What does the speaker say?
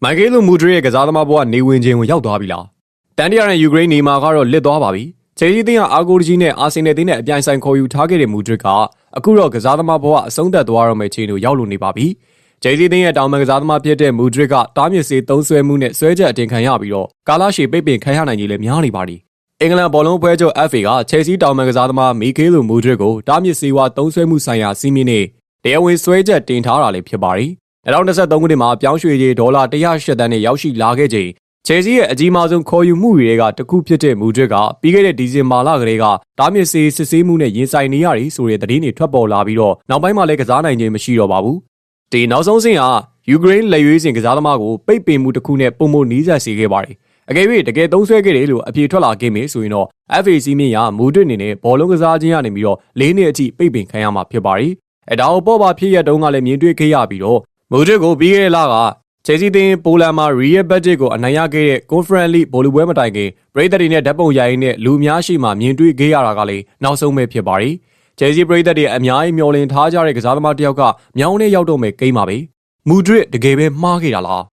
မိုက်ကယ်လိုမူဒရစ်ရဲ့ကစားသမားဘဝနေဝင်ခြင်းကိုရောက်သွားပြီလားတန်တရာနဲ့ယူကရိန်းနေမာကတော့လစ်သွားပါပြီချယ်ဆီးတင်းကအာဂိုကြီးနဲ့အာဆင်နယ်တင်းနဲ့အပြိုင်ဆိုင်ခေါ်ယူထားခဲ့တဲ့မူဒရစ်ကအခုတော့ကစားသမားဘဝအဆုံးသတ်သွားတော့မယ့်ချိန်ကိုရောက်လို့နေပါပြီချယ်ဆီးတင်းရဲ့တောင်ပန်ကစားသမားဖြစ်တဲ့မူဒရစ်ကတားမြစ်စေးသုံးဆွဲမှုနဲ့ဆွဲချက်အတင်ခံရပြီးတော့ကာလာရှီပိတ်ပင်ခံရနိုင်ကြီးလည်းများနေပါသည်အင်္ဂလန်ဘောလုံးပွဲချုပ် FA ကချယ်ဆီးတောင်ပန်ကစားသမားမီကေလိုမူဒရစ်ကိုတားမြစ်စေးဝါသုံးဆွဲမှုဆိုင်ရာစီးမင်းနဲ့တရားဝင်ဆွဲချက်တင်ထားတာလည်းဖြစ်ပါတယ်2023ခုနှစ်မှာပြောင်းရွှေ့ရေးဒေါ်လာ108သန်းနဲ့ရောက်ရှိလာခဲ့ချိန်ချယ်ဆီရဲ့အကြီးမားဆုံးခေါ်ယူမှုတွေကတခုဖြစ်တဲ့မူဒရစ်ကပြီးခဲ့တဲ့ဒီဇင်ဘာလကလေးကတားမြစ်စေးစစ်ဆေးမှုနဲ့ရင်ဆိုင်နေရတယ်ဆိုတဲ့သတင်းတွေထွက်ပေါ်လာပြီးတော့နောက်ပိုင်းမှာလည်းကစားနိုင်ခြင်းမရှိတော့ပါဘူး။ဒီနောက်ဆုံးဆင့်ကယူကရိန်းလက်ရွေးစင်ကစားသမားကိုပိတ်ပင်မှုတစ်ခုနဲ့ပုံမနီးစပ်စေခဲ့ပါတယ်။အကယ်၍တကယ်သုံးဆွဲခဲ့တယ်လို့အပြေထွက်လာခဲ့မယ်ဆိုရင်တော့ FA စီးမြင့်ရမူဒရစ်အနေနဲ့ဘောလုံးကစားခြင်းကနေပြီးတော့၄နှစ်အထိပိတ်ပင်ခံရမှာဖြစ်ပါတယ်။ဒါကိုပေါ်ပါဖြစ်ရတုန်းကလည်းမြင်တွေ့ခဲ့ရပြီးတော့မူဒရစ်ကိုပြီးခဲ့တဲ့လကချယ်ဆီတင်းပိုလန်မှာရီယယ်ဘတ်ဂျက်ကိုအနိုင်ရခဲ့တဲ့ Conference League ဘောလုံးပွဲမတိုင်ခင်ပရိသတ်တွေနဲ့ဓာတ်ပုံရိုက်နဲ့လူအများရှိမှမြင်တွေ့ခဲ့ရတာကလည်းနောက်ဆုံးပဲဖြစ်ပါတယ်။ချယ်ဆီပရိသတ်တွေအများကြီးမျှော်လင့်ထားကြတဲ့ကစားသမားတစ်ယောက်ကမြောင်းနဲ့ရောက်တော့မယ်ကိန်းပါပဲ။မူဒရစ်တကယ်ပဲမှားခဲ့တာလား